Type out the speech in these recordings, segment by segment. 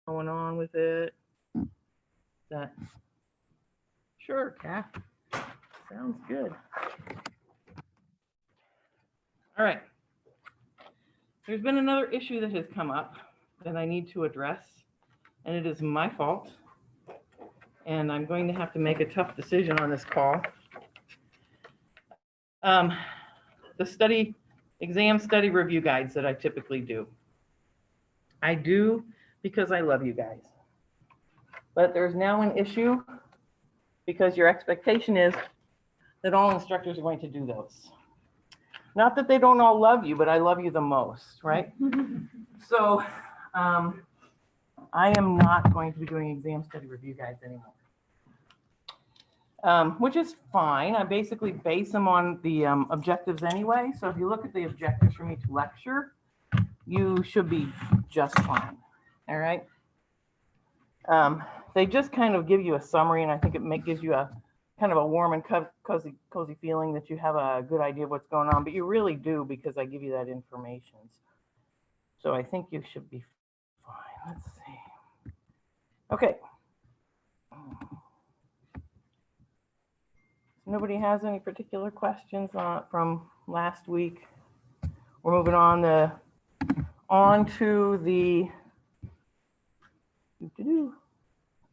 going on with it. That sure, Kat. Sounds good. All right. There's been another issue that has come up that I need to address, and it is my fault. And I'm going to have to make a tough decision on this call. The exam study review guides that I typically do. I do because I love you guys. But there's now an issue because your expectation is that all instructors are going to do those. Not that they don't all love you, but I love you the most, right? So I am not going to be doing exam study review guides anymore. Which is fine. I basically base them on the objectives anyway. So if you look at the objectives from each lecture, you should be just fine. All right. They just kind of give you a summary, and I think it gives you a kind of a warm and cozy feeling that you have a good idea of what's going on, but you really do because I give you that information. So I think you should be fine. Let's see. Okay. Nobody has any particular questions from last week. We're moving on to the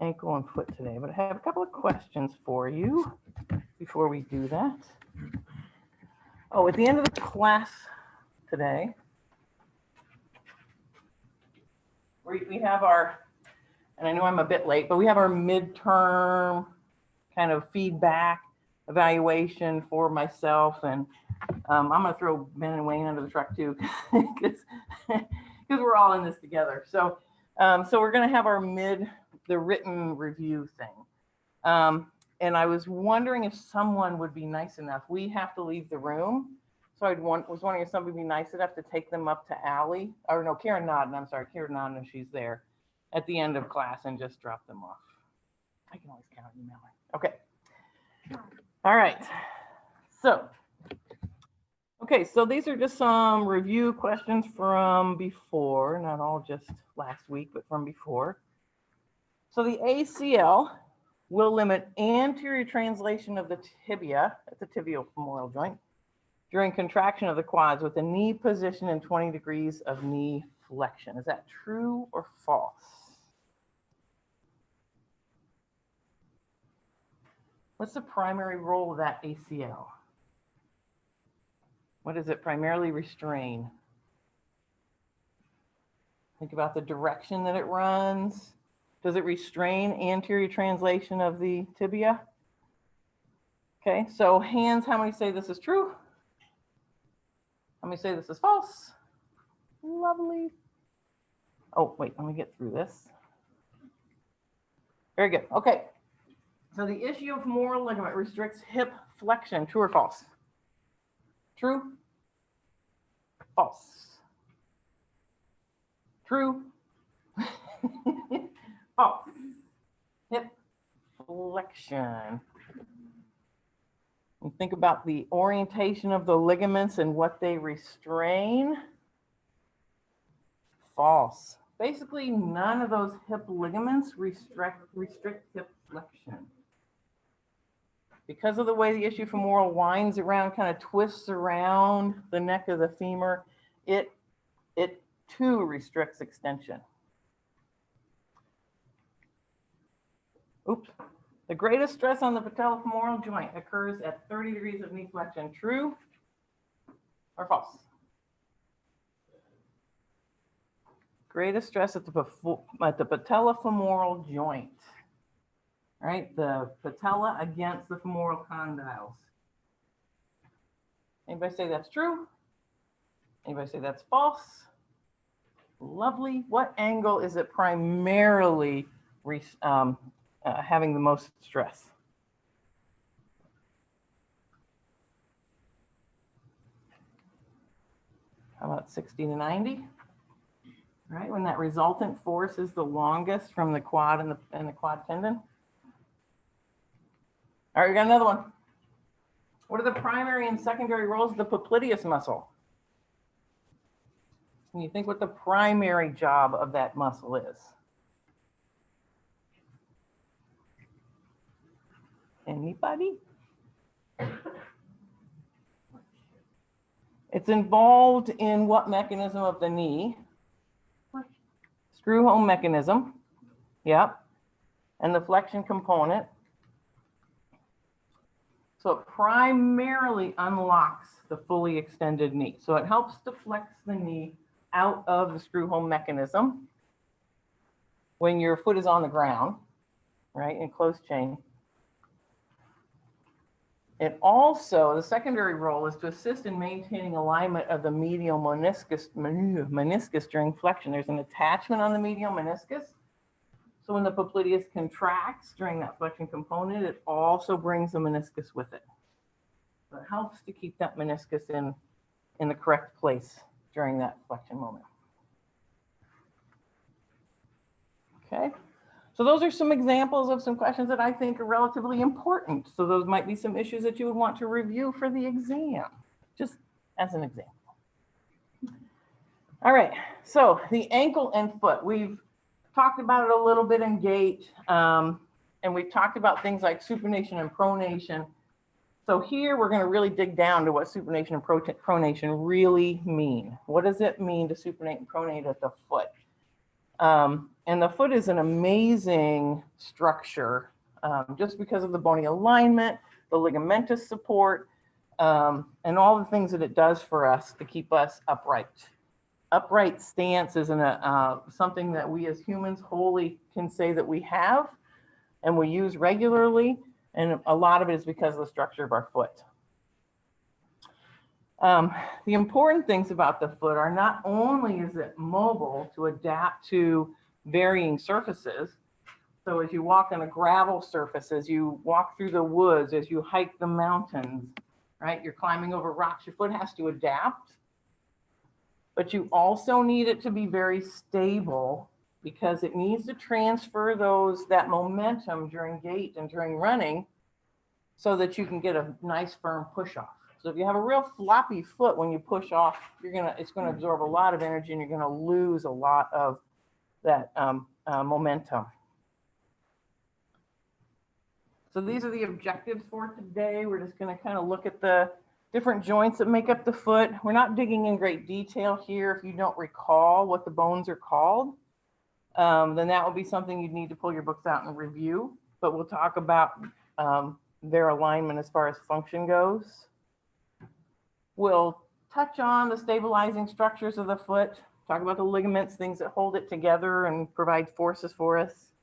ankle and foot today, but I have a couple of questions for you before we do that. Oh, at the end of the class today, we have our, and I know I'm a bit late, but we have our midterm kind of feedback evaluation for myself, and I'm going to throw Ben and Wayne under the truck too, because we're all in this together. So we're going to have the written review thing. And I was wondering if someone would be nice enough. We have to leave the room, so I was wondering if somebody would be nice enough to take them up to Allie, or no, Karen Nodden. I'm sorry, Karen Nodden, if she's there at the end of class, and just drop them off. I can always count email her. Okay. All right, so these are just some review questions from before, not all just last week, but from before. So the ACL will limit anterior translation of the tibia, at the tibiofemoral joint, during contraction of the quads with the knee position in 20 degrees of knee flexion. Is that true or false? What's the primary role of that ACL? What does it primarily restrain? Think about the direction that it runs. Does it restrain anterior translation of the tibia? Okay, so hands, how many say this is true? How many say this is false? Lovely. Oh, wait, let me get through this. Very good, okay. So the ischiofemoral ligament restricts hip flexion, true or false? True? False. True? False. Hip flexion. And think about the orientation of the ligaments and what they restrain. False. Basically, none of those hip ligaments restrict hip flexion. Because of the way the ischiofemoral winds around, kind of twists around the neck of the femur, it too restricts extension. Oops. The greatest stress on the patellofemoral joint occurs at 30 degrees of knee flexion. True or false? Greatest stress at the patellofemoral joint. Right, the patella against the femoral condyles. Anybody say that's true? Anybody say that's false? Lovely. What angle is it primarily having the most stress? How about 60 to 90? Right, when that resultant force is the longest from the quad and the quad tendon. All right, we got another one. What are the primary and secondary roles of the popliteus muscle? Can you think what the primary job of that muscle is? Anybody? It's involved in what mechanism of the knee? Screw home mechanism. Yep. And the flexion component. So it primarily unlocks the fully extended knee. So it helps to flex the knee out of the screw home mechanism when your foot is on the ground, right, in close chain. It also, the secondary role is to assist in maintaining alignment of the medial meniscus during flexion. There's an attachment on the medial meniscus. So when the popliteus contracts during that flexion component, it also brings the meniscus with it. So it helps to keep that meniscus in the correct place during that flexion moment. Okay. So those are some examples of some questions that I think are relatively important. So those might be some issues that you would want to review for the exam, just as an example. All right, so the ankle and foot. We've talked about it a little bit in gait, and we've talked about things like supination and pronation. So here we're going to really dig down to what supination and pronation really mean. What does it mean to supinate and pronate at the foot? And the foot is an amazing structure just because of the bony alignment, the ligamentous support, and all the things that it does for us to keep us upright. Upright stance isn't something that we as humans wholly can say that we have and we use regularly. And a lot of it is because of the structure of our foot. The important things about the foot are not only is it mobile to adapt to varying surfaces. So as you walk on a gravel surface, as you walk through the woods, as you hike the mountains, right? You're climbing over rocks, your foot has to adapt. But you also need it to be very stable because it needs to transfer that momentum during gait and during running so that you can get a nice firm push off. So if you have a real floppy foot when you push off, it's gonna absorb a lot of energy and you're gonna lose a lot of that momentum. So these are the objectives for today. We're just gonna kind of look at the different joints that make up the foot. We're not digging in great detail here. If you don't recall what the bones are called, then that will be something you'd need to pull your books out and review. But we'll talk about their alignment as far as function goes. We'll touch on the stabilizing structures of the foot, talk about the ligaments, things that hold it together and provide forces for us.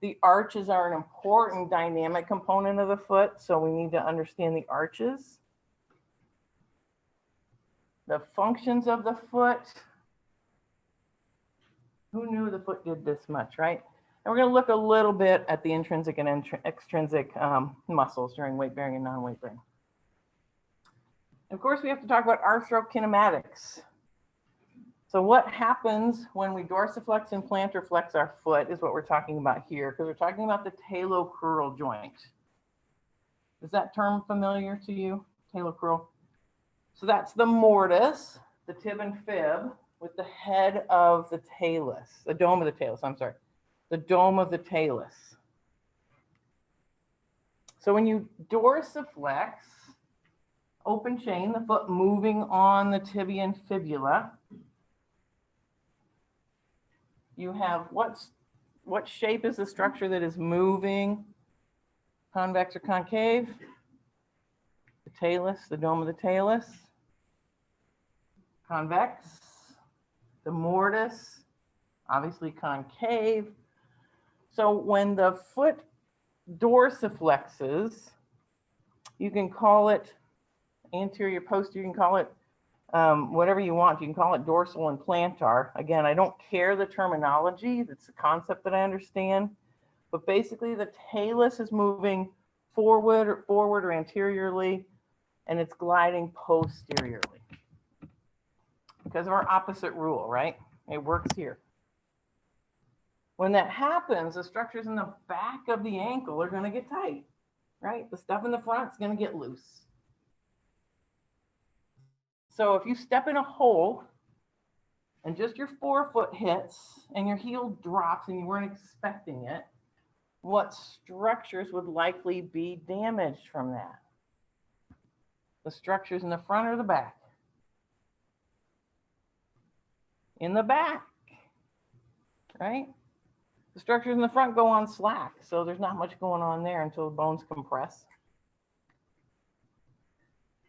The arches are an important dynamic component of the foot, so we need to understand the arches. The functions of the foot. Who knew the foot did this much, right? And we're going to look a little bit at the intrinsic and extrinsic muscles during weight bearing and non-weight bearing. Of course, we have to talk about arthrokinematics. So what happens when we dorsiflex and plantar flex our foot is what we're talking about here, because we're talking about the talocrural joint. Is that term familiar to you, talocrural? So that's the mortise, the tib and fib, with the head of the talus, the dome of the talus, I'm sorry, the dome of the talus. So when you dorsiflex, open chain, the foot moving on the tibia and fibula, you have what shape is the structure that is moving? Convex or concave? The talus, the dome of the talus. Convex. The mortise, obviously concave. So when the foot dorsiflexes, you can call it anterior, posterior, you can call it whatever you want. You can call it dorsal and plantar. Again, I don't care the terminology. It's a concept that I understand. But basically the talus is moving forward or anteriorly, and it's gliding posteriorly. Because of our opposite rule, right? It works here. When that happens, the structures in the back of the ankle are going to get tight, right? The stuff in the front is going to get loose. So if you step in a hole and just your forefoot hits and your heel drops and you weren't expecting it, what structures would likely be damaged from that? The structures in the front or the back? In the back, right? The structures in the front go on slack, so there's not much going on there until the bones compress.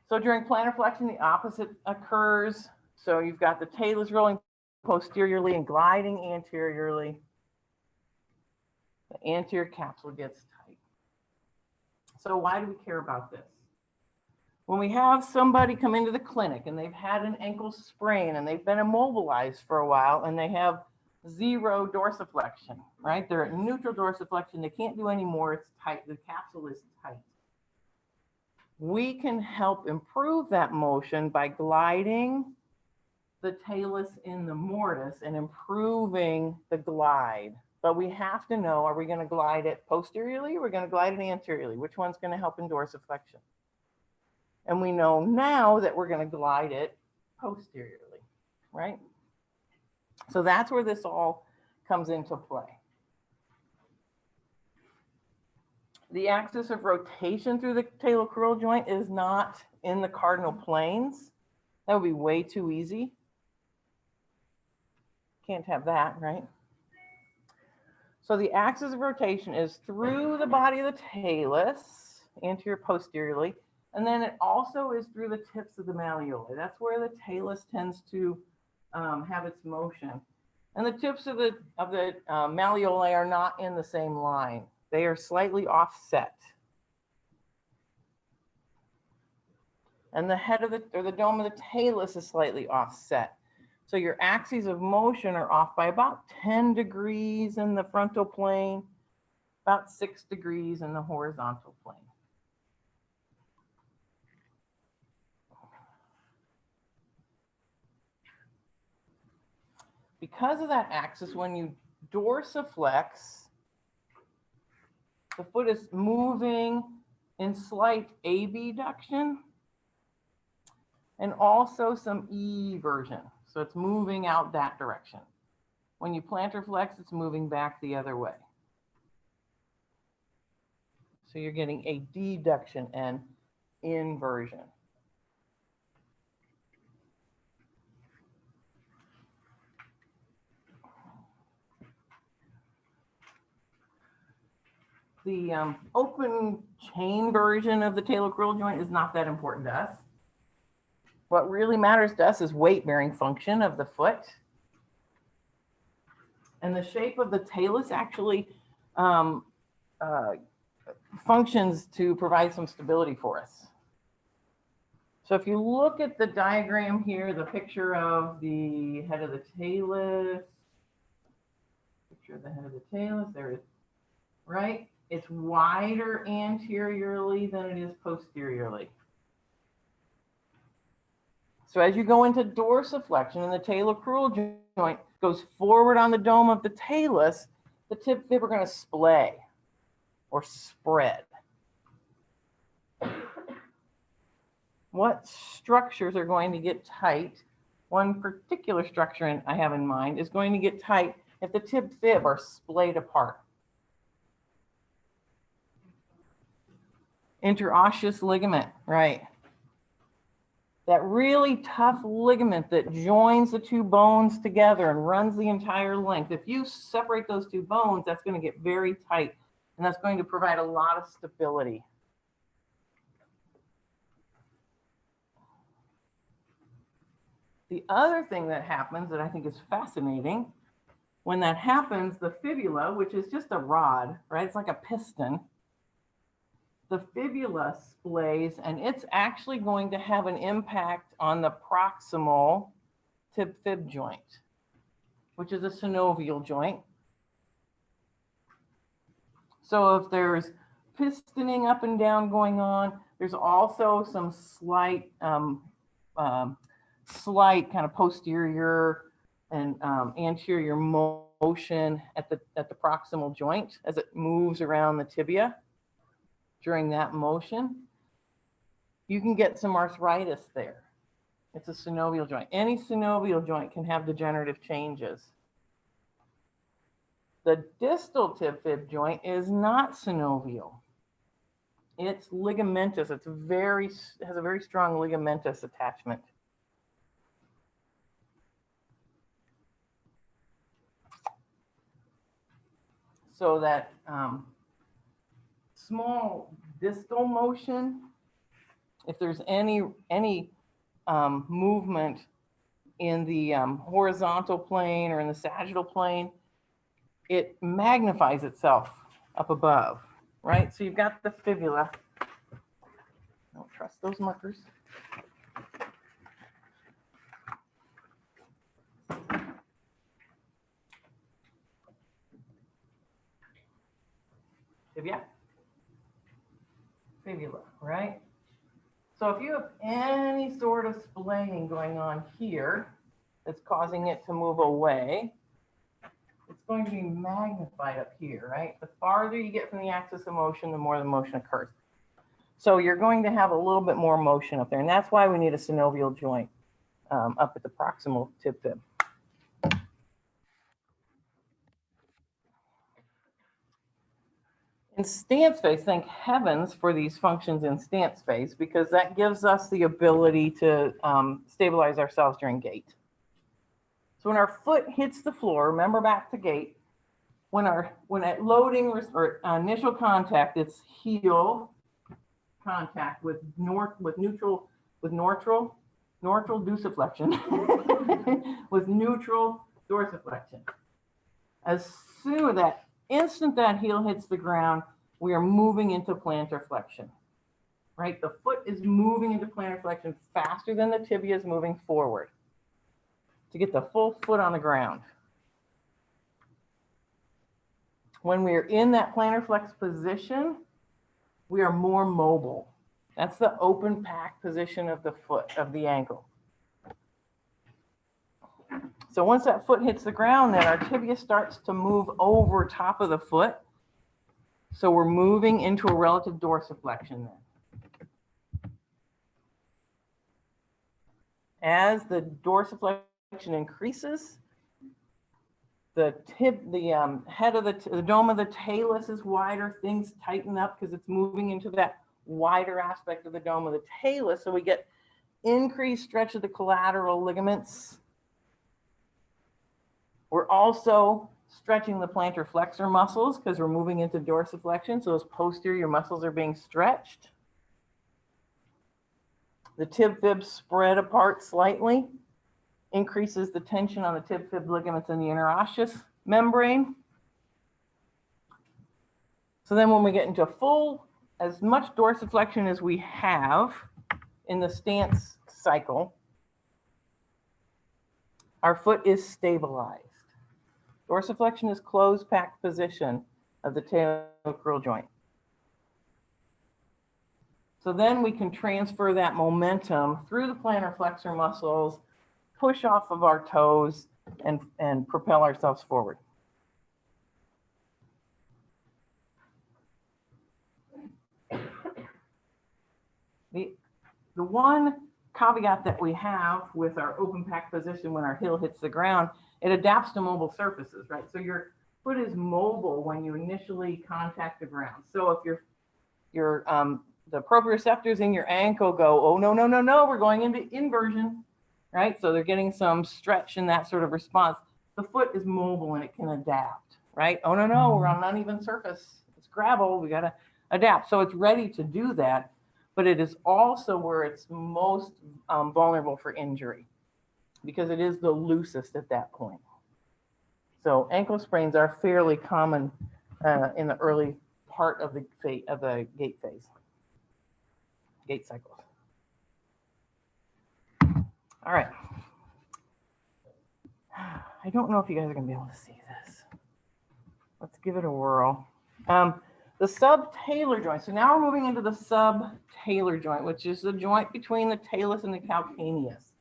So during plantar flexion, the opposite occurs. So you've got the talus rolling posteriorly and gliding anteriorly. The anterior capsule gets tight. So why do we care about this? When we have somebody come into the clinic and they've had an ankle sprain and they've been immobilized for a while and they have zero dorsiflexion, right? They're at neutral dorsiflexion. They can't do any more. It's tight. The capsule is tight. We can help improve that motion by gliding the talus in the mortise and improving the glide. But we have to know, are we going to glide it posteriorly or are we going to glide it anteriorly? Which one's going to help in dorsiflexion? And we know now that we're going to glide it posteriorly, right? So that's where this all comes into play. The axis of rotation through the talocrural joint is not in the cardinal planes. That would be way too easy. Can't have that, right? So the axis of rotation is through the body of the talus, anterior posteriorly, and then it also is through the tips of the malleoli. That's where the talus tends to have its motion. And the tips of the malleoli are not in the same line. They are slightly offset. And the head of the dome of the talus is slightly offset. So your axes of motion are off by about 10 degrees in the frontal plane, about 6 degrees in the horizontal plane. Because of that axis, when you dorsiflex, the foot is moving in slight abduction and also some eversion. So it's moving out that direction. When you plantar flex, it's moving back the other way. So you're getting a deduction and inversion. The open chain version of the talocrural joint is not that important to us. What really matters to us is weight-bearing function of the foot. And the shape of the talus actually functions to provide some stability for us. So if you look at the diagram here, the picture of the head of the talus, picture of the head of the talus, there it is, right? It's wider anteriorly than it is posteriorly. So as you go into dorsiflexion and the talocrural joint goes forward on the dome of the talus, the tib fib are going to splay or spread. What structures are going to get tight? One particular structure I have in mind is going to get tight if the tib fib are splayed apart. Interosseous ligament, right? That really tough ligament that joins the two bones together and runs the entire length. If you separate those two bones, that's going to get very tight, and that's going to provide a lot of stability. The other thing that happens that I think is fascinating, when that happens, the fibula, which is just a rod, right? It's like a piston. The fibula splays, and it's actually going to have an impact on the proximal tib-fib joint, which is a synovial joint. So if there's pistoning up and down going on, there's also some slight kind of posterior and anterior motion at the proximal joint as it moves around the tibia. During that motion, you can get some arthritis there. It's a synovial joint. Any synovial joint can have degenerative changes. The distal tib fib joint is not synovial. It's ligamentous. It has a very strong ligamentous attachment. So that small distal motion, if there's any movement in the horizontal plane or in the sagittal plane, it magnifies itself up above, right? So you've got the fibula. Don't trust those markers. Fibula, right? So if you have any sort of splaying going on here that's causing it to move away, it's going to be magnified up here, right? The farther you get from the axis of motion, the more the motion occurs. So you're going to have a little bit more motion up there, and that's why we need a synovial joint up at the proximal tib fib. In stance phase, thank heavens for these functions in stance phase, because that gives us the ability to stabilize ourselves during gait. So when our foot hits the floor, remember back to gait, when at loading or initial contact, it's heel contact with neutral dorsiflexion, with neutral dorsiflexion. As soon as that instant that heel hits the ground, we are moving into plantar flexion, right? The foot is moving into plantar flexion faster than the tibia is moving forward to get the full foot on the ground. When we are in that plantar flex position, we are more mobile. That's the open pack position of the foot, of the ankle. So once that foot hits the ground, then our tibia starts to move over top of the foot. So we're moving into a relative dorsiflexion then. As the dorsiflexion increases, the head of the dome of the talus is wider. Things tighten up because it's moving into that wider aspect of the dome of the talus. So we get increased stretch of the collateral ligaments. We're also stretching the plantar flexor muscles because we're moving into dorsiflexion. So those posterior muscles are being stretched. The tib fibs spread apart slightly, increases the tension on the tib fib ligaments in the interosseous membrane. So then when we get into as much dorsiflexion as we have in the stance cycle, our foot is stabilized. Dorsiflexion is closed packed position of the talocrural joint. So then we can transfer that momentum through the plantar flexor muscles, push off of our toes, and propel ourselves forward. The one caveat that we have with our open pack position when our heel hits the ground, it adapts to mobile surfaces, right? So your foot is mobile when you initially contact the ground. So if the proprioceptors in your ankle go, oh, no, we're going into inversion, right? So they're getting some stretch in that sort of response. The foot is mobile and it can adapt, right? Oh, no, we're on an uneven surface. It's gravel, we gotta adapt. So it's ready to do that, but it is also where it's most vulnerable for injury because it is the loosest at that point. So ankle sprains are fairly common in the early part of the gait phase, gait cycles. All right. I don't know if you guys are gonna be able to see this. Let's give it a whirl. The subtalar joint. So now we're moving into the subtalar joint, which is the joint between the talus and the calcaneus.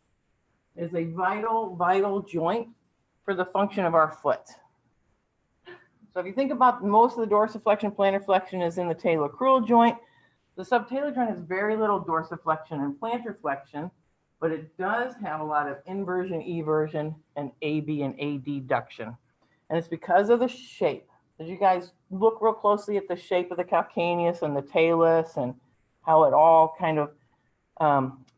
It is a vital joint for the function of our foot. So if you think about most of the dorsiflexion, plantar flexion is in the talocrural joint. The subtalar joint has very little dorsiflexion and plantar flexion, but it does have a lot of inversion, eversion, and AB and adduction. And it's because of the shape. As you guys look real closely at the shape of the calcaneus and the talus and how it all kind of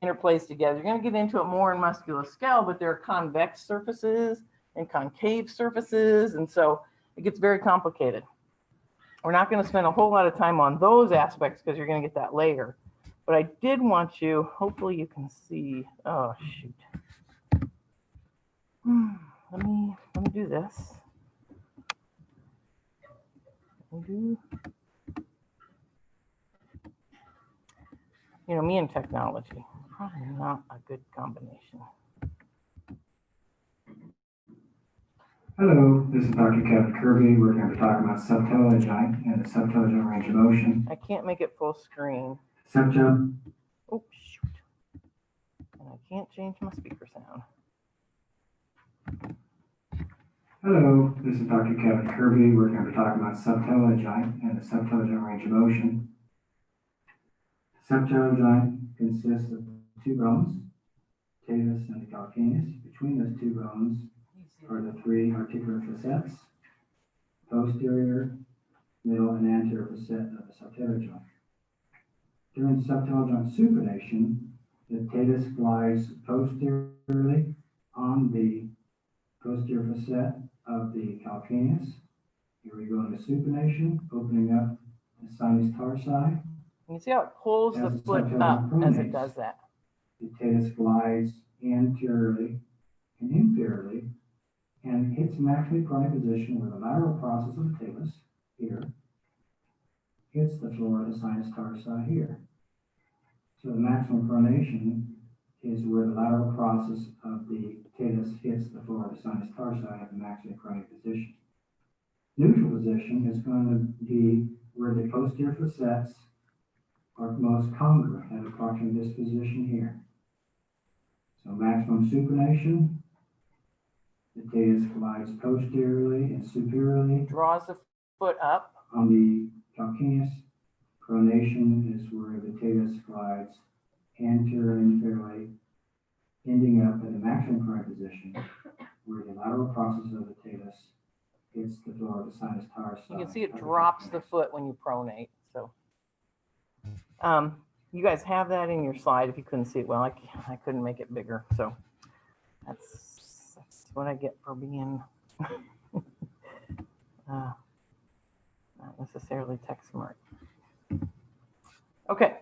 interplays together. You're going to get into it more in musculoskeletal, but there are convex surfaces and concave surfaces. And so it gets very complicated. We're not going to spend a whole lot of time on those aspects because you're going to get that later. But I did want you, hopefully you can see, oh, shoot. Let me do this. You know, me and technology, probably not a good combination. Hello, this is Dr. Kevin Kirby. We're going to be talking about subtalar joint and the subtalar joint range of motion. I can't make it full screen. Subtalar. Oh, shoot. And I can't change my speaker sound. Hello, this is Dr. Kevin Kirby. We're going to be talking about subtalar joint and the subtalar joint range of motion. Subtalar joint consists of two bones, talus and the calcaneus. Between those two bones are the three articular facets, posterior, middle, and anterior facet of the subtalar joint. During subtalar joint supination, the talus glides posteriorly on the posterior facet of the calcaneus. Here we go into supination, opening up the sinus tarsi. You see how it pulls the foot up as it does that. The talus glides anteriorly and inferiorly and hits maximally prone position where the lateral process of the talus here hits the floor of the sinus tarsi here. So the maximum pronation is where the lateral process of the talus hits the floor of the sinus tarsi at the maximally prone position. Neutral position is going to be where the posterior facets are most congruent at approximately this position here. So maximum supination, the talus glides posteriorly and superiorly. Draws the foot up. On the calcaneus, pronation is where the talus glides anteriorly and inferiorly, ending up at the maximum prone position, where the lateral process of the talus hits the floor of the sinus tarsi. You can see it drops the foot when you pronate. So you guys have that in your slide if you couldn't see it well. I couldn't make it bigger. So that's what I get for being not necessarily tech smart. Okay,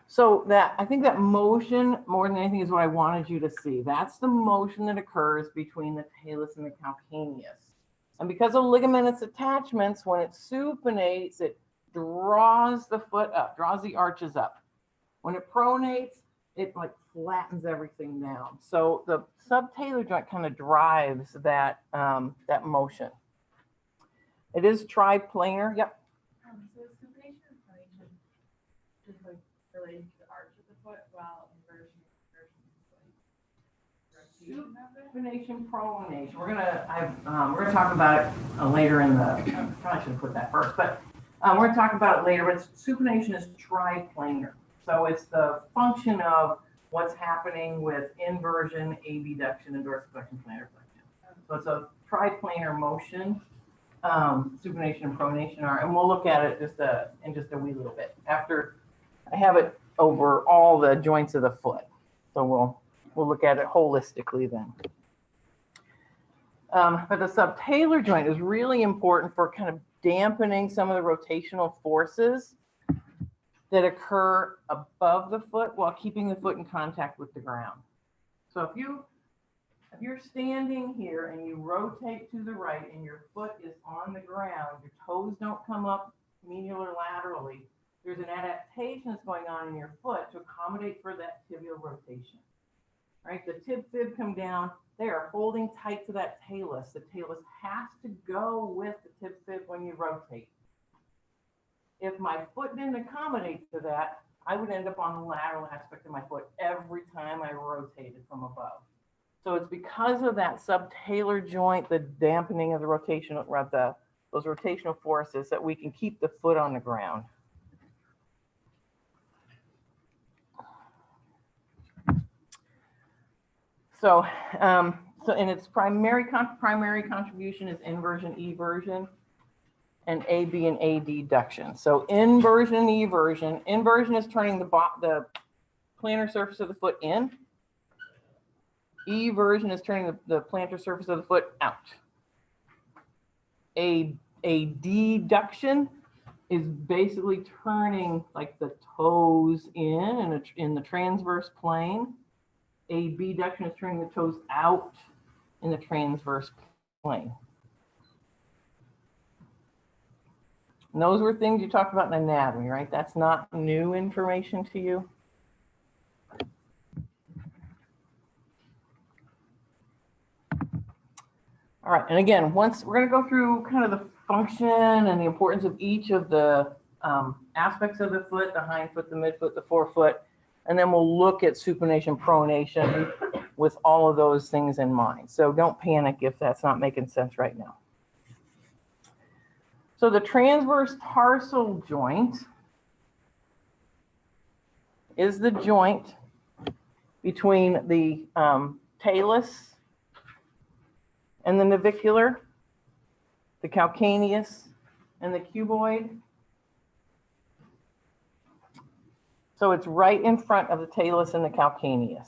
so I think that motion more than anything is what I wanted you to see. That's the motion that occurs between the talus and the calcaneus. And because of ligamentous attachments, when it supinates, it draws the foot up, draws the arches up. When it pronates, it like flattens everything down. So the subtalar joint kind of drives that that motion. It is triplanar. Yep. So supination and pronation is like related to the arch of the foot, while inversion is like Supination, pronation. We're gonna talk about it later in the. Probably should have put that first, but we're gonna talk about it later. But supination is triplanar, so it's the function of what's happening with inversion, abduction, and dorsiflexion, plantar flexion. So it's a triplanar motion. Supination and pronation are, and we'll look at it in just a wee little bit after I have it over all the joints of the foot. So we'll look at it holistically then. But the subtalar joint is really important for kind of dampening some of the rotational forces that occur above the foot while keeping the foot in contact with the ground. So if you're standing here and you rotate to the right and your foot is on the ground, your toes don't come up medial or laterally, there's an adaptation that's going on in your foot to accommodate for that tibial rotation. Right? The tib fib come down, they are holding tight to that talus. The talus has to go with the tib fib when you rotate. If my foot didn't accommodate to that, I would end up on the lateral aspect of my foot every time I rotated from above. So it's because of that subtalar joint, the dampening of the rotational, those rotational forces, that we can keep the foot on the ground. So So, and its primary contribution is inversion, eversion, and AB and AD duction. So inversion and eversion. Inversion is turning the plantar surface of the foot in. Eversion is turning the plantar surface of the foot out. A deduction is basically turning like the toes in the transverse plane. A abduction is turning the toes out in the transverse plane. And those were things you talked about in anatomy, right? That's not new information to you. All right, and again, once we're going to go through kind of the function and the importance of each of the aspects of the foot, the hind foot, the midfoot, the forefoot, and then we'll look at supination, pronation with all of those things in mind. So don't panic if that's not making sense right now. So the transverse tarsal joint is the joint between the talus and the navicular, the calcaneus and the cuboid. So it's right in front of the talus and the calcaneus.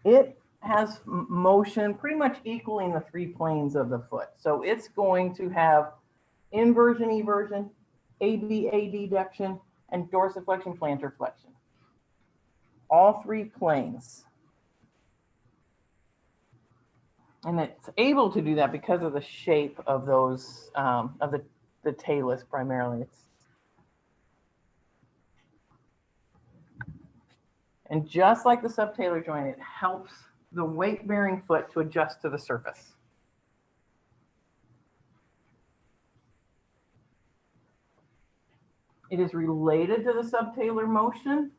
It has motion pretty much equaling the 3 planes of the foot. So it's going to have inversion, eversion, ABA deduction, and dorsiflexion, plantar flexion. All 3 planes. And it's able to do that because of the shape of those, of the talus primarily. And just like the subtalar joint, it helps the weight-bearing foot to adjust to the surface. It is related to the subtalar motion.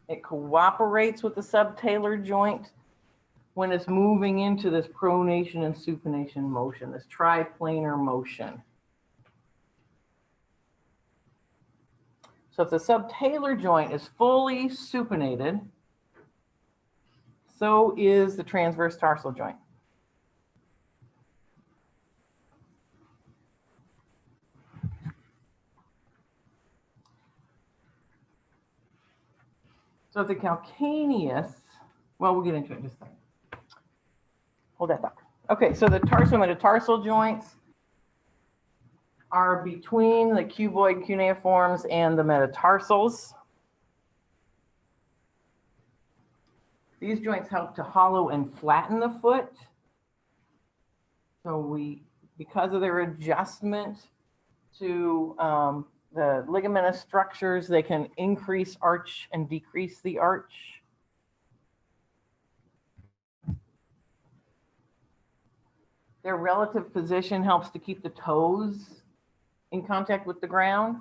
It cooperates with the subtalar joint when it's moving into this pronation and supination motion, this triplanar motion. So if the subtalar joint is fully supinated, so is the transverse tarsal joint. So if the calcaneus, well, we'll get into it in just a second. Hold that thought. Okay, so the tarsometatarsal joints are between the cuboid cuneiforms and the metatarsals. These joints help to hollow and flatten the foot. So because of their adjustment to the ligamentous structures, they can increase arch and decrease the arch. Their relative position helps to keep the toes in contact with the ground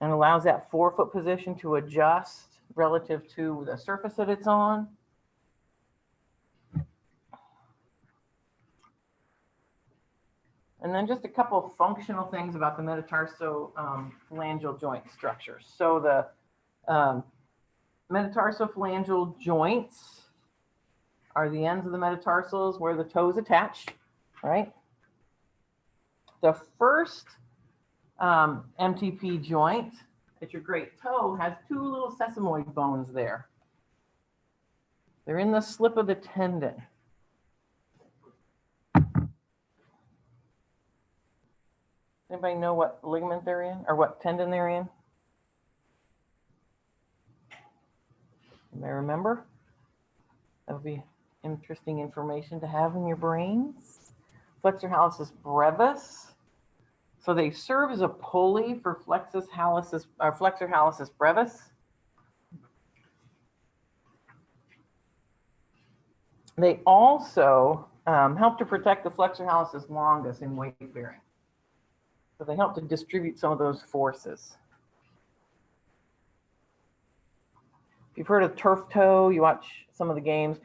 and allows that forefoot position to adjust relative to the surface that it's on. And then just a couple of functional things about the metatarsophalangeal joint structure. So the metatarsophalangeal joints are the ends of the metatarsals where the toes attach, right? The first MTP joint at your great toe has 2 little sesamoid bones there. They're in the slip of the tendon. Anybody know what ligament they're in or what tendon they're in? Anybody remember? That would be interesting information to have in your brains. Flexor hallucis brevis. So they serve as a pulley for flexor hallucis brevis. They also help to protect the flexor hallucis longus in weight bearing. So they help to distribute some of those forces. If you've heard of turf toe, you watch some of the games,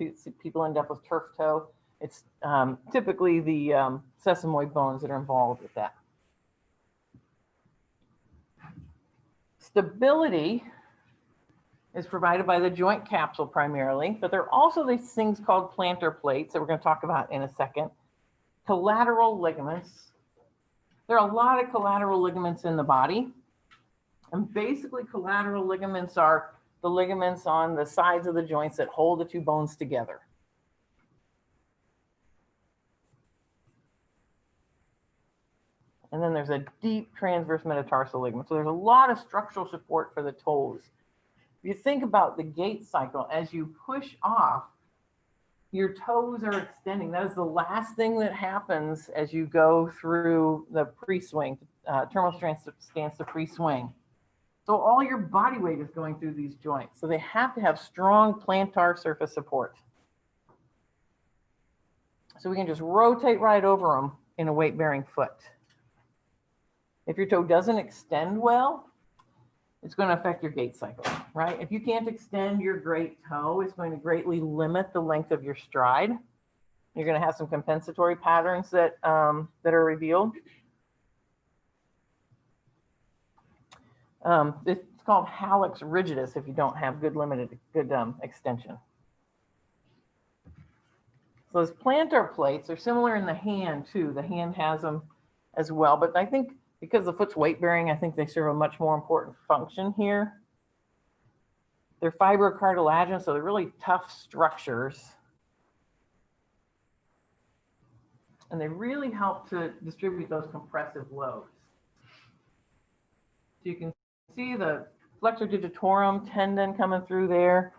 people end up with turf toe. It's typically the sesamoid bones that are involved with that. Stability is provided by the joint capsule primarily, but there are also these things called plantar plates that we're going to talk about in a second. Collateral ligaments. There are a lot of collateral ligaments in the body. And basically collateral ligaments are the ligaments on the sides of the joints that hold the two bones together. And then there's a deep transverse metatarsal ligament. So there's a lot of structural support for the toes. If you think about the gait cycle, as you push off, your toes are extending. That is the last thing that happens as you go through the pre-swing, terminal stance to pre-swing. So all your body weight is going through these joints. So they have to have strong plantar surface support. So we can just rotate right over them in a weight-bearing foot. If your toe doesn't extend well, it's going to affect your gait cycle, right? If you can't extend your great toe, it's going to greatly limit the length of your stride. You're going to have some compensatory patterns that are revealed. It's called hallux rigidus if you don't have good extension. So those plantar plates are similar in the hand too. The hand has them as well, but I think because the foot's weight bearing, I think they serve a much more important function here. They're fibrocartilaginous, so they're really tough structures. And they really help to distribute those compressive loads. So you can see the flexor digitorum tendon coming through there.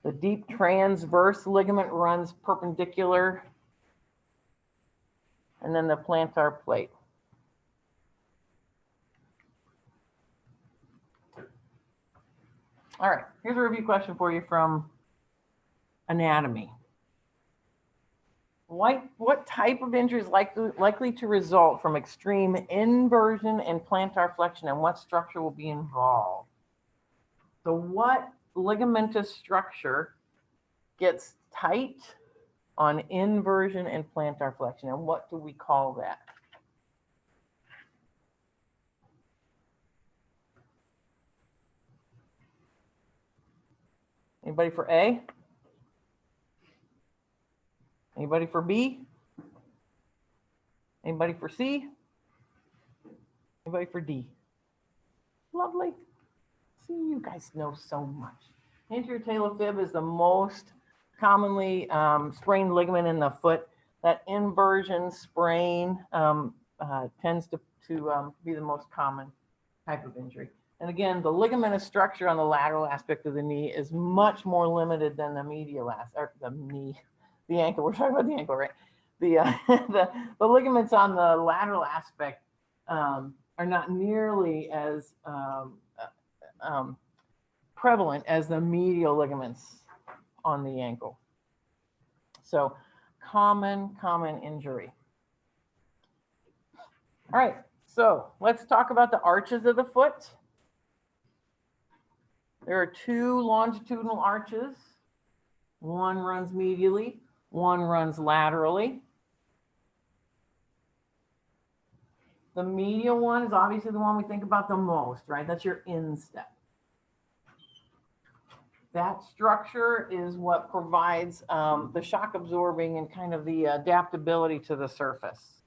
The deep transverse ligament runs perpendicular. And then the plantar plate. All right, here's a review question for you from anatomy. What type of injury is likely to result from extreme inversion and plantar flexion, and what structure will be involved? So what ligamentous structure gets tight on inversion and plantar flexion, and what do we call that? Anybody for A? Anybody for B? Anybody for C? Anybody for D? Lovely. See, you guys know so much. Anterior talofib is the most commonly sprained ligament in the foot. That inversion sprain tends to be the most common type of injury. And again, the ligamentous structure on the lateral aspect of the knee is much more limited than the medial aspect, or the ankle. We're talking about the ankle, right? The ligaments on the lateral aspect are not nearly as prevalent as the medial ligaments on the ankle. So common injury. All right, so let's talk about the arches of the foot. There are two longitudinal arches. One runs medially, one runs laterally. The medial one is obviously the one we think about the most, right? That's your instep. That structure is what provides the shock absorbing and kind of the adaptability to the surface.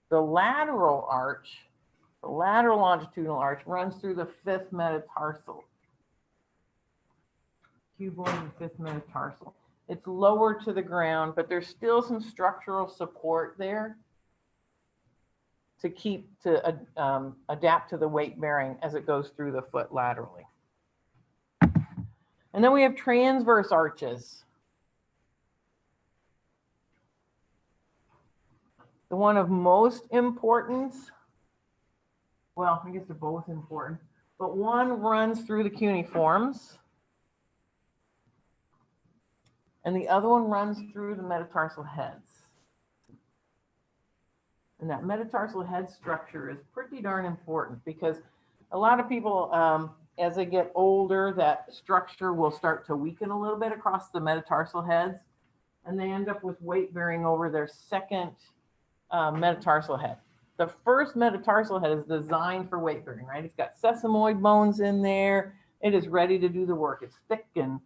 The lateral arch, the lateral longitudinal arch runs through the fifth metatarsal. Cuboid and fifth metatarsal. It's lower to the ground, but there's still some structural support there to adapt to the weight bearing as it goes through the foot laterally. And then we have transverse arches. The one of most importance, well, I guess they're both important, but one runs through the cuneiforms and the other one runs through the metatarsal heads. And that metatarsal head structure is pretty darn important because a lot of people, as they get older, that structure will start to weaken a little bit across the metatarsal heads, and they end up with weight bearing over their second metatarsal head. The first metatarsal head is designed for weight bearing, right? It's got sesamoid bones in there. It is ready to do the work. It's thick and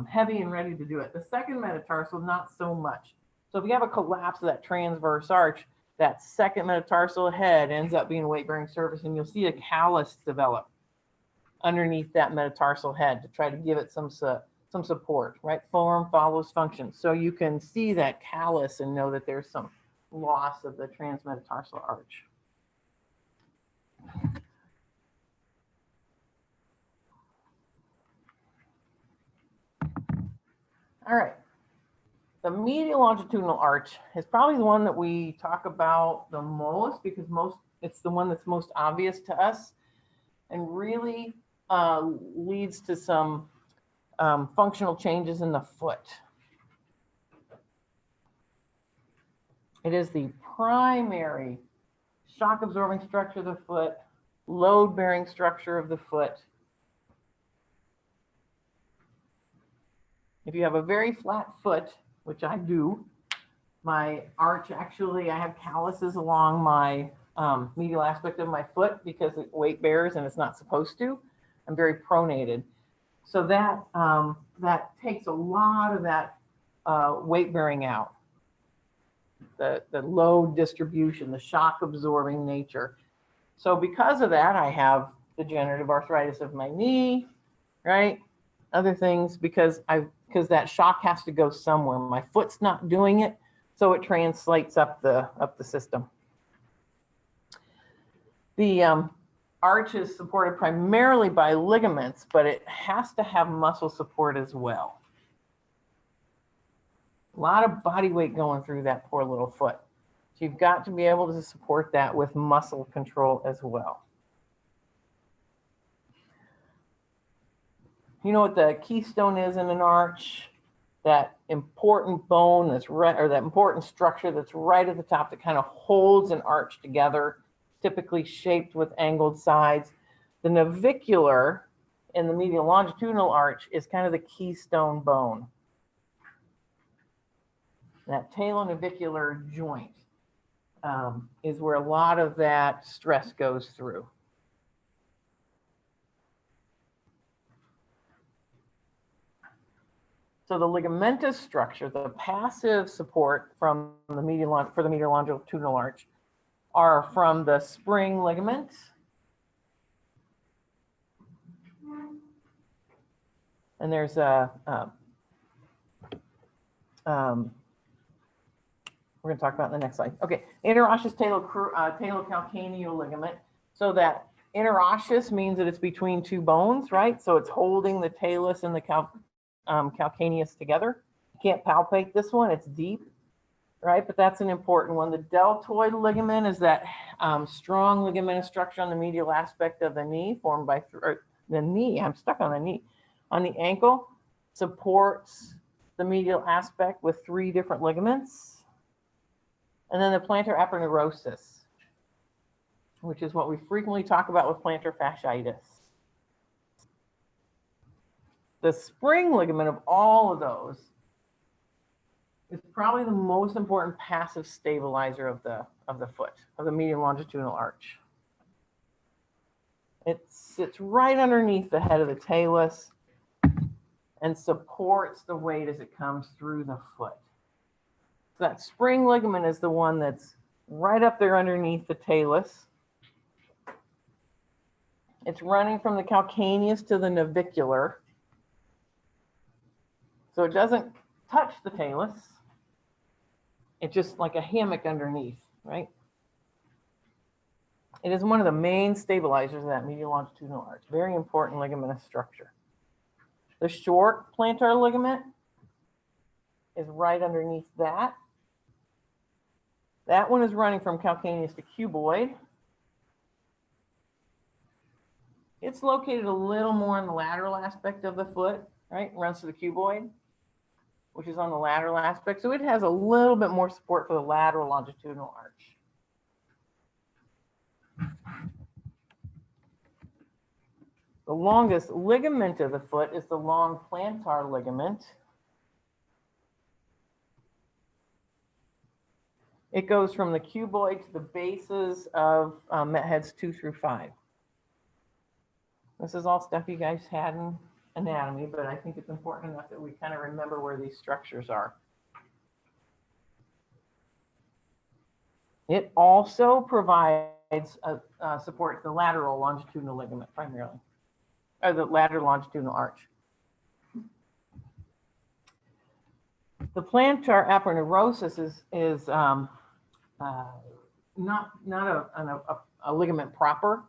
heavy and ready to do it. The second metatarsal, not so much. So if you have a collapse of that transverse arch, that second metatarsal head ends up being a weight bearing surface, and you'll see a callus develop underneath that metatarsal head to try to give it some support, right? Form follows function. So you can see that callus and know that there's some loss of the transmetatarsal arch. All right. The medial longitudinal arch is probably the one that we talk about the most because it's the one that's most obvious to us and really leads to some functional changes in the foot. It is the primary shock absorbing structure of the foot, load bearing structure of the foot. If you have a very flat foot, which I do, my arch actually, I have calluses along my medial aspect of my foot because it weight bears and it's not supposed to. I'm very pronated. So that, that takes a lot of that weight bearing out. The load distribution, the shock absorbing nature. So because of that, I have degenerative arthritis of my knee, right? Other things because that shock has to go somewhere. My foot's not doing it, so it translates up the system. The arch is supported primarily by ligaments, but it has to have muscle support as well. A lot of body weight going through that poor little foot. So you've got to be able to support that with muscle control as well. You know what the keystone is in an arch? That important bone that's right, or that important structure that's right at the top that kind of holds an arch together, typically shaped with angled sides. The navicular in the medial longitudinal arch is kind of the keystone bone. That talonavicular joint is where a lot of that stress goes through. So the ligamentous structure, the passive support from the medial longitudinal arch are from the spring ligament, and there's a we're going to talk about in the next slide. Okay, interosseous talocalcaneal ligament. So that interosseous means that it's between two bones, right? So it's holding the talus and the calcaneus together. You can't palpate this one, it's deep, right? But that's an important one. The deltoid ligament is that strong ligamentous structure on the medial aspect of the knee formed by the knee. I'm stuck on the knee. On the ankle, supports the medial aspect with 3 different ligaments. And then the plantar aponeurosis, which is what we frequently talk about with plantar fasciitis. The spring ligament of all of those is probably the most important passive stabilizer of the foot, of the medial longitudinal arch. It sits right underneath the head of the talus and supports the weight as it comes through the foot. So that spring ligament is the one that's right up there underneath the talus. It's running from the calcaneus to the navicular. So it doesn't touch the talus. It's just like a hammock underneath, right? It is one of the main stabilizers of that medial longitudinal arch. Very important ligamentous structure. The short plantar ligament is right underneath that. That one is running from calcaneus to cuboid. It's located a little more in the lateral aspect of the foot, right? It runs to the cuboid, which is on the lateral aspect. So it has a little bit more support for the lateral longitudinal arch. The longest ligament of the foot is the long plantar ligament. It goes from the cuboid to the bases of heads 2 through 5. This is all stuff you guys had in anatomy, but I think it's important enough that we kind of remember where these structures are. It also provides support to the lateral longitudinal ligament primarily, or the lateral longitudinal arch. The plantar aponeurosis is not a ligament proper,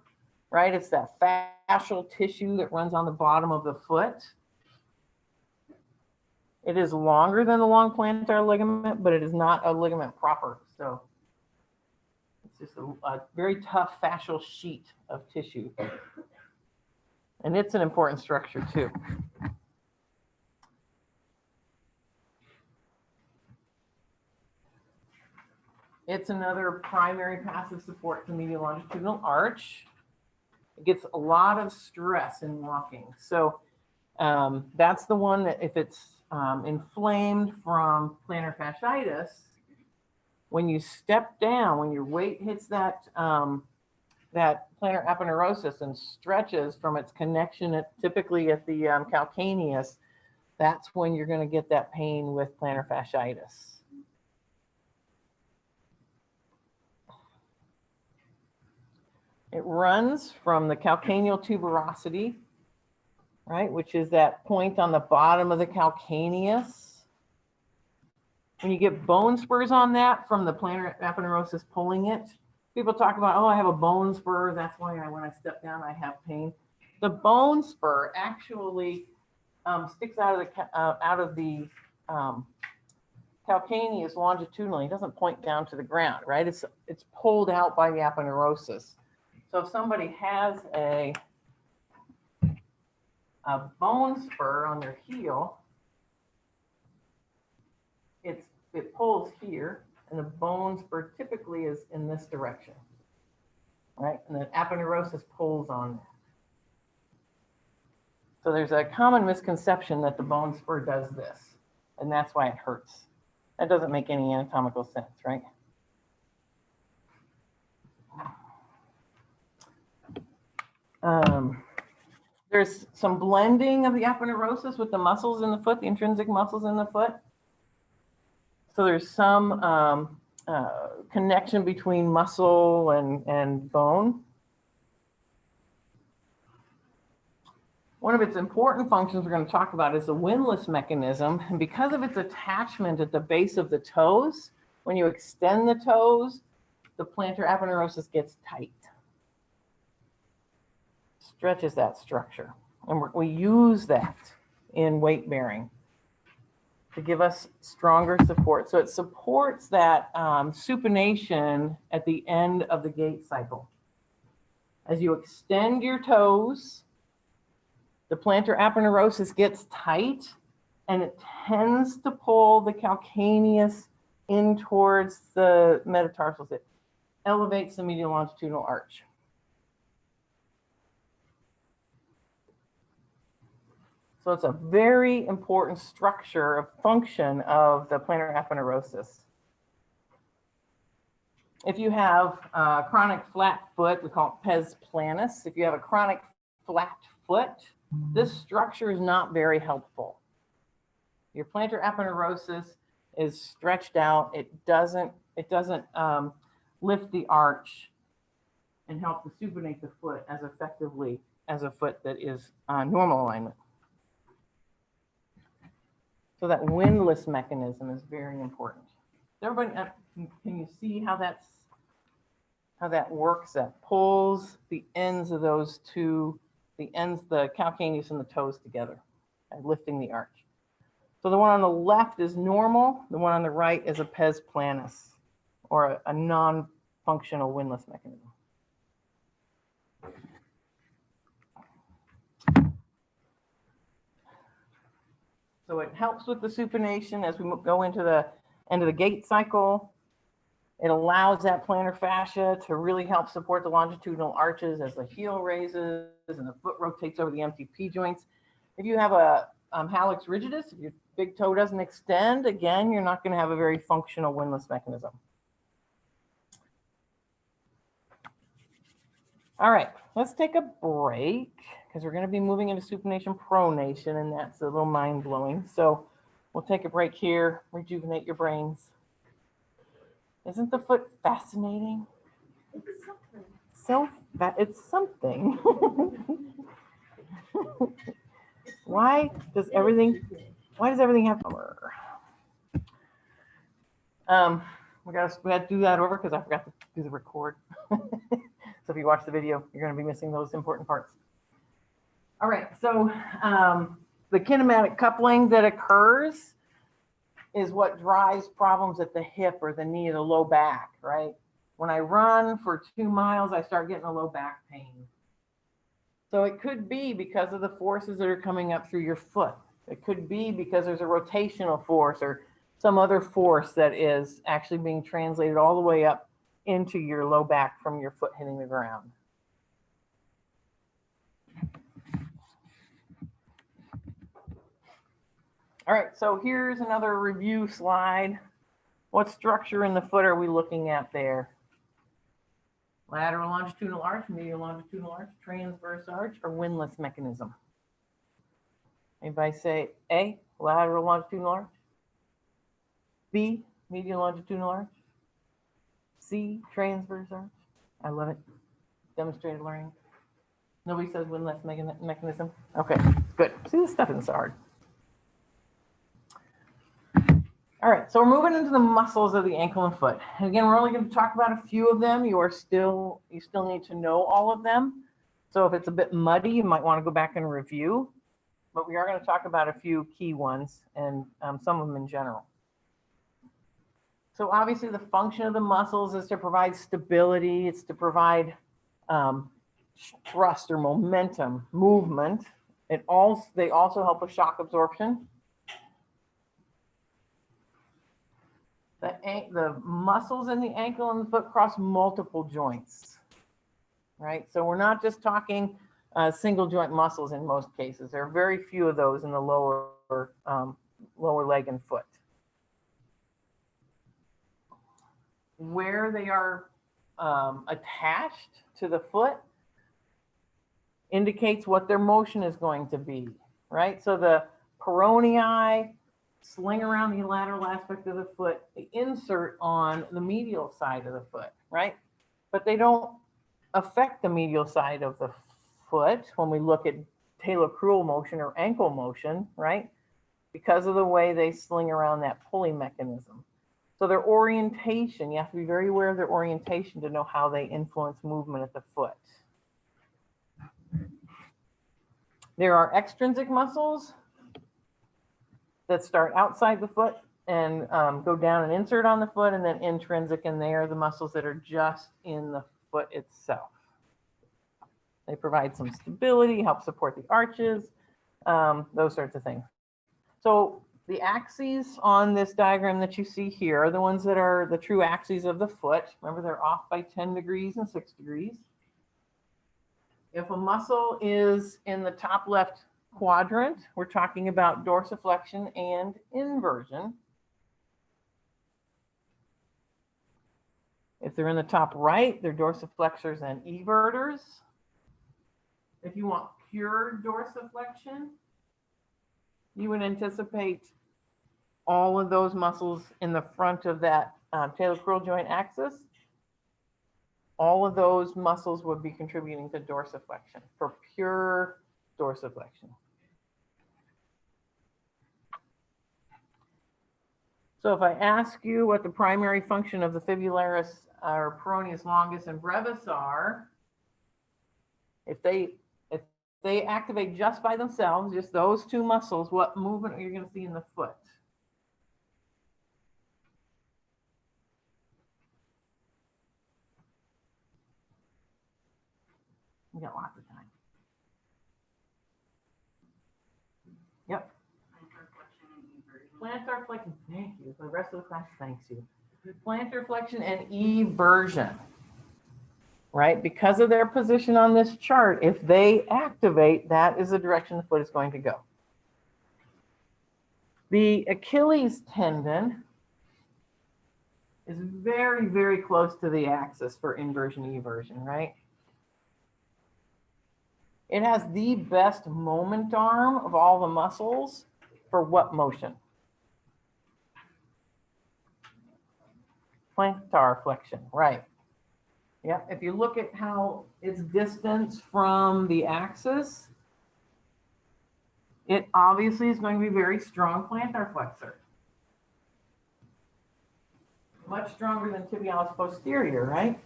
right? It's that fascial tissue that runs on the bottom of the foot. It is longer than the long plantar ligament, but it is not a ligament proper. So it's just a very tough fascial sheet of tissue. And it's an important structure too. It's another primary passive support to medial longitudinal arch. It gets a lot of stress in walking. So that's the one that if it's inflamed from plantar fasciitis, when you step down, when your weight hits that that plantar aponeurosis and stretches from its connection typically at the calcaneus, that's when you're going to get that pain with plantar fasciitis. It runs from the calcaneal tuberosity, right, which is that point on the bottom of the calcaneus. When you get bone spurs on that from the plantar aponeurosis pulling it, people talk about, oh, I have a bone spur. That's why when I step down, I have pain. The bone spur actually sticks out of the calcaneus longitudinally. It doesn't point down to the ground, right? It's pulled out by the aponeurosis. So if somebody has a bone spur on their heel, it pulls here, and the bone spur typically is in this direction, right? And the aponeurosis pulls on that. So there's a common misconception that the bone spur does this, and that's why it hurts. That doesn't make any anatomical sense, right? There's some blending of the aponeurosis with the muscles in the foot, the intrinsic muscles in the foot. So there's some connection between muscle and bone. One of its important functions we're going to talk about is the windlass mechanism. And because of its attachment at the base of the toes, when you extend the toes, the plantar aponeurosis gets tight. Stretches that structure. And we use that in weight bearing to give us stronger support. So it supports that supination at the end of the gait cycle. As you extend your toes, the plantar aponeurosis gets tight and it tends to pull the calcaneus in towards the metatarsals. It elevates the medial longitudinal arch. So it's a very important structure of function of the plantar aponeurosis. If you have a chronic flat foot, we call it pes planus. If you have a chronic flat foot, this structure is not very helpful. Your plantar aponeurosis is stretched out. It doesn't lift the arch and help to supinate the foot as effectively as a foot that is normal alignment. So that windlass mechanism is very important. Everybody, can you see how that works? That pulls the ends of those two, the calcaneus and the toes together, and lifting the arch. So the one on the left is normal. The one on the right is a pes planus, or a non-functional windlass mechanism. So it helps with the supination as we go into the end of the gait cycle. It allows that plantar fascia to really help support the longitudinal arches as the heel raises and the foot rotates over the MTP joints. If you have a hallux rigidus, if your big toe doesn't extend, again, you're not going to have a very functional windlass mechanism. All right, let's take a break because we're going to be moving into supination pronation, and that's a little mind blowing. So we'll take a break here, rejuvenate your brains. Isn't the foot fascinating? So it's something. Why does everything have we got to do that over because I forgot to do the record. So if you watch the video, you're going to be missing those important parts. All right, so the kinematic coupling that occurs is what drives problems at the hip or the knee or the low back, right? When I run for 2 miles, I start getting a low back pain. So it could be because of the forces that are coming up through your foot. It could be because there's a rotational force or some other force that is actually being translated all the way up into your low back from your foot hitting the ground. All right, so here's another review slide. What structure in the foot are we looking at there? Lateral longitudinal arch, medial longitudinal arch, transverse arch, or windlass mechanism? Anybody say A, lateral longitudinal arch? B, medial longitudinal arch? C, transverse arch? I love it. Demonstrated learning. Nobody says windlass mechanism? Okay, good. See, this stuff isn't so hard. All right, so we're moving into the muscles of the ankle and foot. And again, we're only going to talk about a few of them. You still need to know all of them. So if it's a bit muddy, you might want to go back and review. But we are going to talk about a few key ones and some of them in general. So obviously the function of the muscles is to provide stability. It's to provide thrust or momentum, movement. They also help with shock absorption. The muscles in the ankle and the foot cross multiple joints, right? So we're not just talking single joint muscles in most cases. There are very few of those in the lower leg and foot. Where they are attached to the foot indicates what their motion is going to be, right? So the peronei sling around the lateral aspect of the foot, they insert on the medial side of the foot, right? But they don't affect the medial side of the foot when we look at talocrural motion or ankle motion, right? Because of the way they sling around that pulley mechanism. So their orientation, you have to be very aware of their orientation to know how they influence movement at the foot. There are extrinsic muscles that start outside the foot and go down and insert on the foot, and then intrinsic, and they are the muscles that are just in the foot itself. They provide some stability, help support the arches, those sorts of things. So the axes on this diagram that you see here are the ones that are the true axes of the foot. Remember, they're off by 10 degrees and 6 degrees. If a muscle is in the top left quadrant, we're talking about dorsiflexion and inversion. If they're in the top right, they're dorsiflexors and everters. If you want pure dorsiflexion, you would anticipate all of those muscles in the front of that talocrural joint axis. All of those muscles would be contributing to dorsiflexion for pure dorsiflexion. So if I ask you what the primary function of the fibularis or peroneus longus and brevis are, if they activate just by themselves, just those two muscles, what movement are you going to see in the foot? We got lots of time. Yep. Plantar flexion, thank you. The rest of the class thanks you. Plantar flexion and eversion, right? Because of their position on this chart, if they activate, that is the direction the foot is going to go. The Achilles tendon is very, very close to the axis for inversion eversion, right? It has the best moment arm of all the muscles for what motion? Plantar flexion, right. Yeah, if you look at how its distance from the axis, it obviously is going to be very strong plantar flexor. Much stronger than tibialis posterior, right?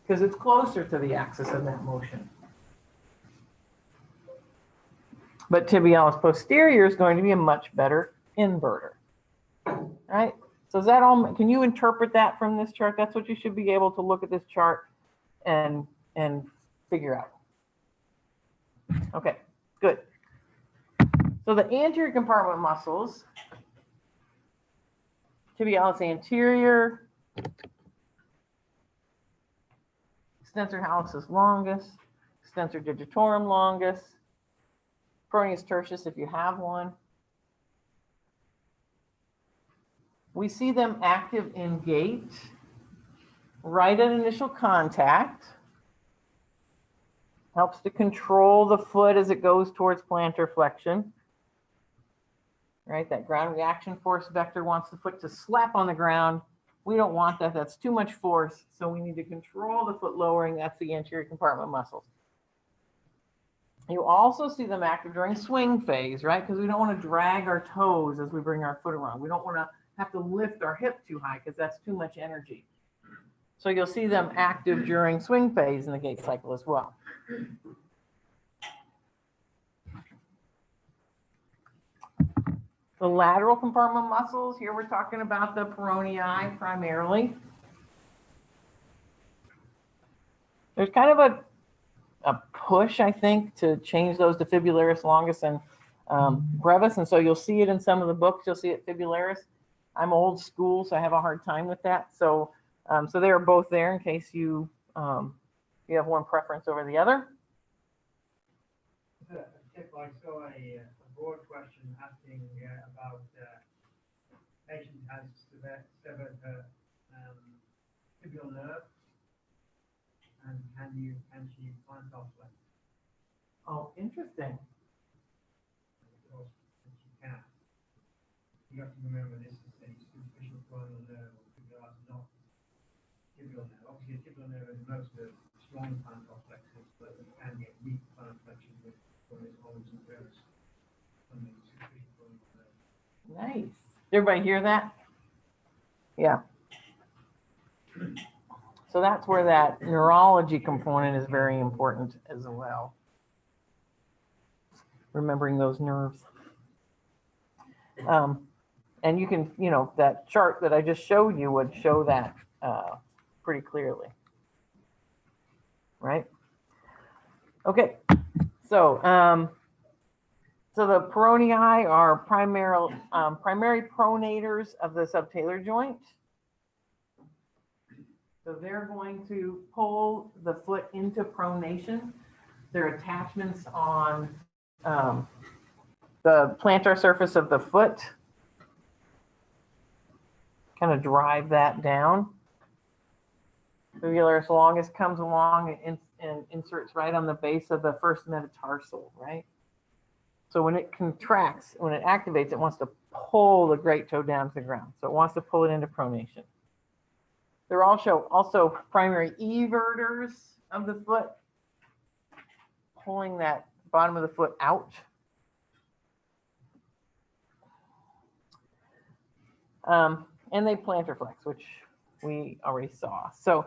Because it's closer to the axis of that motion. But tibialis posterior is going to be a much better inverter, right? So is that all? Can you interpret that from this chart? That's what you should be able to look at this chart and figure out. Okay, good. So the anterior compartment muscles, tibialis anterior, extensor hallucis longus, extensor digitorum longus, peroneus tertius if you have one. We see them active in gait right at initial contact. Helps to control the foot as it goes towards plantar flexion. Right, that ground reaction force vector wants the foot to slap on the ground. We don't want that. That's too much force. So we need to control the foot lowering. That's the anterior compartment muscles. You also see them active during swing phase, right? Because we don't want to drag our toes as we bring our foot around. We don't want to have to lift our hip too high because that's too much energy. So you'll see them active during swing phase in the gait cycle as well. The lateral compartment muscles, here we're talking about the peronei primarily. There's kind of a push, I think, to change those to fibularis longus and brevis. And so you'll see it in some of the books. You'll see it fibularis. I'm old school, so I have a hard time with that. So, so they are both there in case you have one preference over the other. If I saw a broad question asking about patient has severed her tibial nerve, and can she plant off that? Oh, interesting. Of course, she can. You have to remember this is a superficial coronal nerve or tibialis, not tibial nerve. Obviously, a tibial nerve is most of the strong plantar flexors, but you can get weak plantar flexion with Nice. Everybody hear that? Yeah. So that's where that neurology component is very important as well. Remembering those nerves. And you can, that chart that I just showed you would show that pretty clearly. Right? Okay. So, so the peronei are primary pronators of the subtalar joint. So they're going to pull the foot into pronation. Their attachments on the plantar surface of the foot kind of drive that down. Fibularis longus comes along and inserts right on the base of the first metatarsal, right? So when it contracts, when it activates, it wants to pull the great toe down to the ground. So it wants to pull it into pronation. They're also primary everters of the foot, pulling that bottom of the foot out. And they plantar flex, which we already saw. So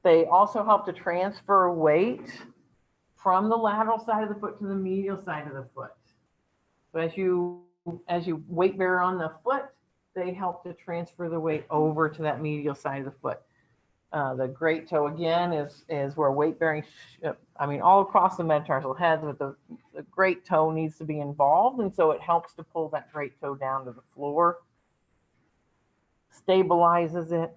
they also help to transfer weight from the lateral side of the foot to the medial side of the foot. So as you weight bear on the foot, they help to transfer the weight over to that medial side of the foot. The great toe again is where weight bearing, all across the metatarsal heads, but the great toe needs to be involved, and so it helps to pull that great toe down to the floor, stabilizes it,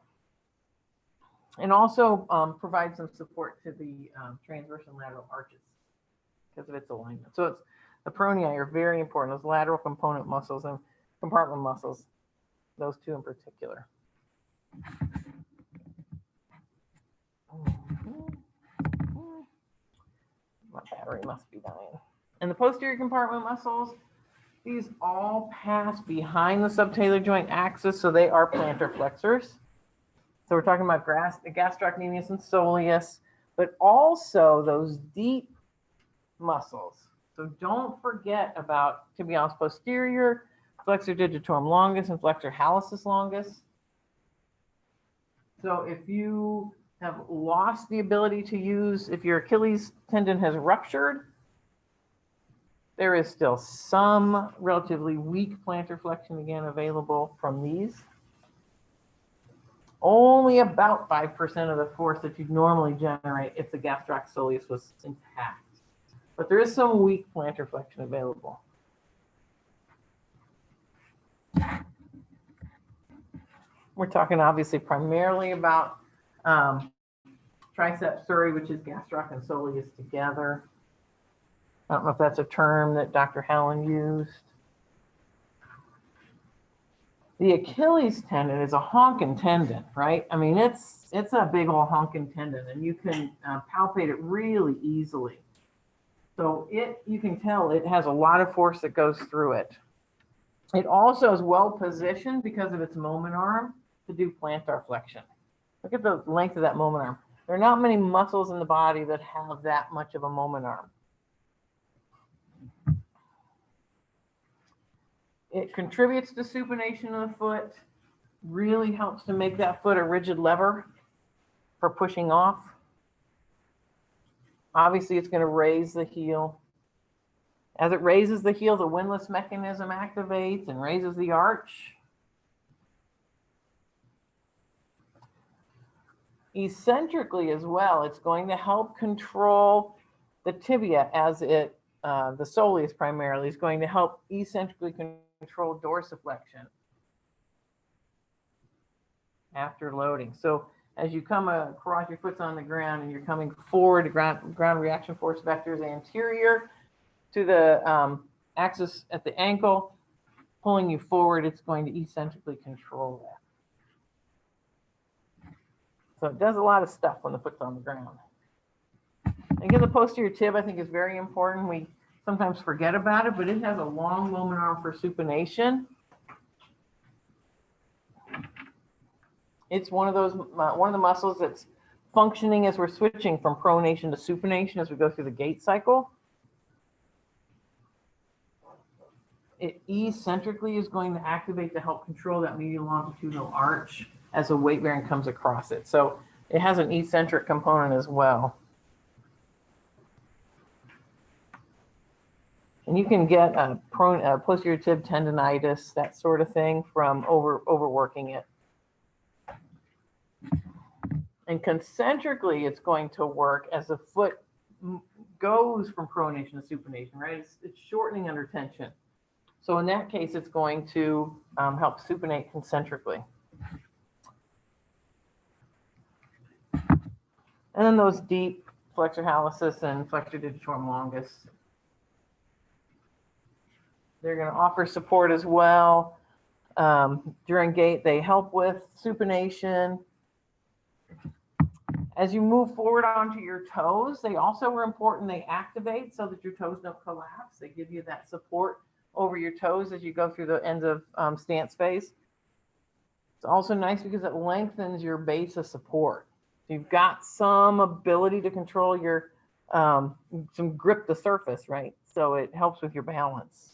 and also provides some support to the transverse and lateral arches because of its alignment. So the peronei are very important, those lateral component muscles and compartment muscles, those two in particular. My battery must be dying. And the posterior compartment muscles, these all pass behind the subtalar joint axis, so they are plantar flexors. So we're talking about the gastrocnemius and soleus, but also those deep muscles. So don't forget about tibialis posterior, flexor digitorum longus, and flexor hallucis longus. So if you have lost the ability to use, if your Achilles tendon has ruptured, there is still some relatively weak plantar flexion again available from these. Only about 5% of the force that you'd normally generate if the gastroc soleus was intact. But there is some weak plantar flexion available. We're talking obviously primarily about triceps suri, which is gastroc and soleus together. I don't know if that's a term that Dr. Hallen used. The Achilles tendon is a honking tendon, right? I mean, it's a big old honking tendon, and you can palpate it really easily. So you can tell it has a lot of force that goes through it. It also is well positioned because of its moment arm to do plantar flexion. Look at the length of that moment arm. There are not many muscles in the body that have that much of a moment arm. It contributes to supination of the foot, really helps to make that foot a rigid lever for pushing off. Obviously, it's going to raise the heel. As it raises the heel, the windlass mechanism activates and raises the arch. Eccentrically as well, it's going to help control the tibia as it, the soleus primarily, is going to help eccentrically control dorsiflexion after loading. So as you come across, your foot's on the ground and you're coming forward, ground reaction force vectors anterior to the axis at the ankle, pulling you forward, it's going to eccentrically control that. So it does a lot of stuff when the foot's on the ground. Again, the posterior tib, I think, is very important. We sometimes forget about it, but it has a long moment arm for supination. It's one of the muscles that's functioning as we're switching from pronation to supination as we go through the gait cycle. It eccentrically is going to activate to help control that medial longitudinal arch as the weight bearing comes across it. So it has an eccentric component as well. And you can get a posterior tib tendonitis, that sort of thing, from overworking it. And concentrically, it's going to work as the foot goes from pronation to supination, right? It's shortening under tension. So in that case, it's going to help supinate concentrically. And then those deep flexor hallucis and flexor digitorum longus, they're going to offer support as well. During gait, they help with supination. As you move forward onto your toes, they also are important. They activate so that your toes don't collapse. They give you that support over your toes as you go through the ends of stance phase. It's also nice because it lengthens your base of support. You've got some ability to control your, some grip the surface, right? So it helps with your balance.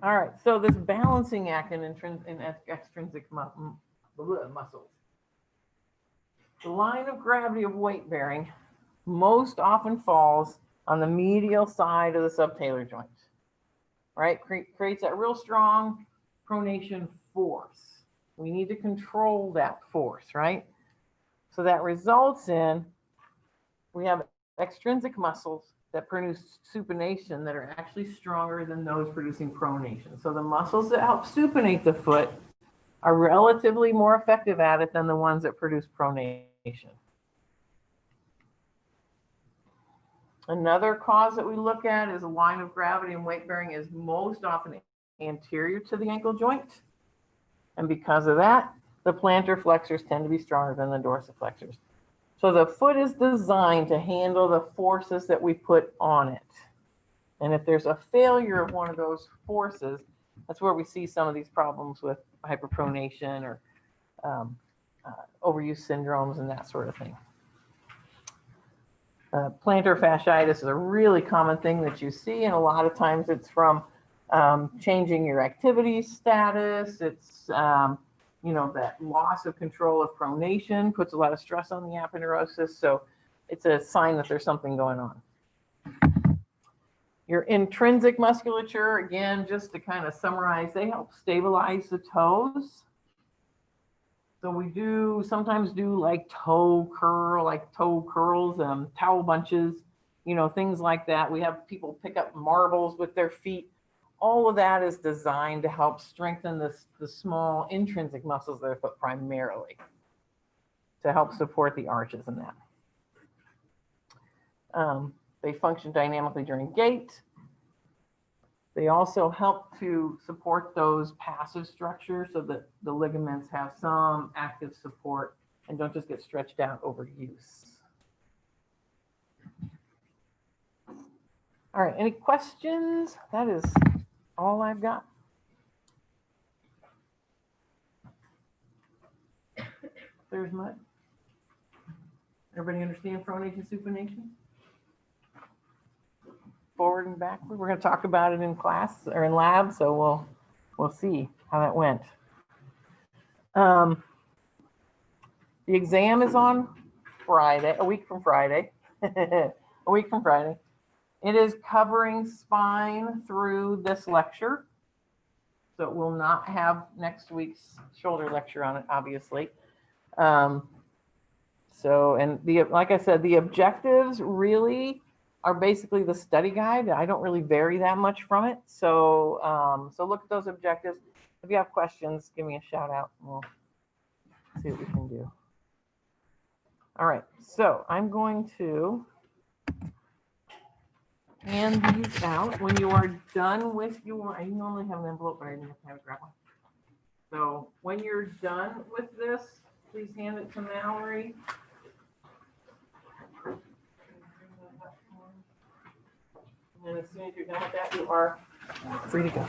All right, so this balancing act in extrinsic muscles. The line of gravity of weight bearing most often falls on the medial side of the subtalar joint, right? Creates that real strong pronation force. We need to control that force, right? So that results in, we have extrinsic muscles that produce supination that are actually stronger than those producing pronation. So the muscles that help supinate the foot are relatively more effective at it than the ones that produce pronation. Another cause that we look at is a line of gravity and weight bearing is most often anterior to the ankle joint. And because of that, the plantar flexors tend to be stronger than the dorsiflexors. So the foot is designed to handle the forces that we put on it. And if there's a failure of one of those forces, that's where we see some of these problems with hyperpronation or overuse syndromes and that sort of thing. Plantar fasciitis is a really common thing that you see, and a lot of times it's from changing your activity status. It's that loss of control of pronation puts a lot of stress on the aponeurosis, so it's a sign that there's something going on. Your intrinsic musculature, again, just to kind of summarize, they help stabilize the toes. So we sometimes do like toe curls, towel bunches, things like that. We have people pick up marbles with their feet. All of that is designed to help strengthen the small intrinsic muscles of their foot primarily, to help support the arches and that. They function dynamically during gait. They also help to support those passive structures so that the ligaments have some active support and don't just get stretched out over use. All right, any questions? That is all I've got. There's much. Everybody understand pronation, supination? Forward and backward. We're going to talk about it in class or in lab, so we'll see how that went. The exam is on Friday, a week from Friday. A week from Friday. It is covering spine through this lecture, so it will not have next week's shoulder lecture on it, obviously. Like I said, the objectives really are basically the study guide. I don't really vary that much from it. So look at those objectives. If you have questions, give me a shout out and we'll see what we can do. All right, so I'm going to hand these out. When you are done with I normally have an envelope, but I didn't have to grab one. So when you're done with this, please hand it to Mallory. And as soon as you're done with that, you are free to go.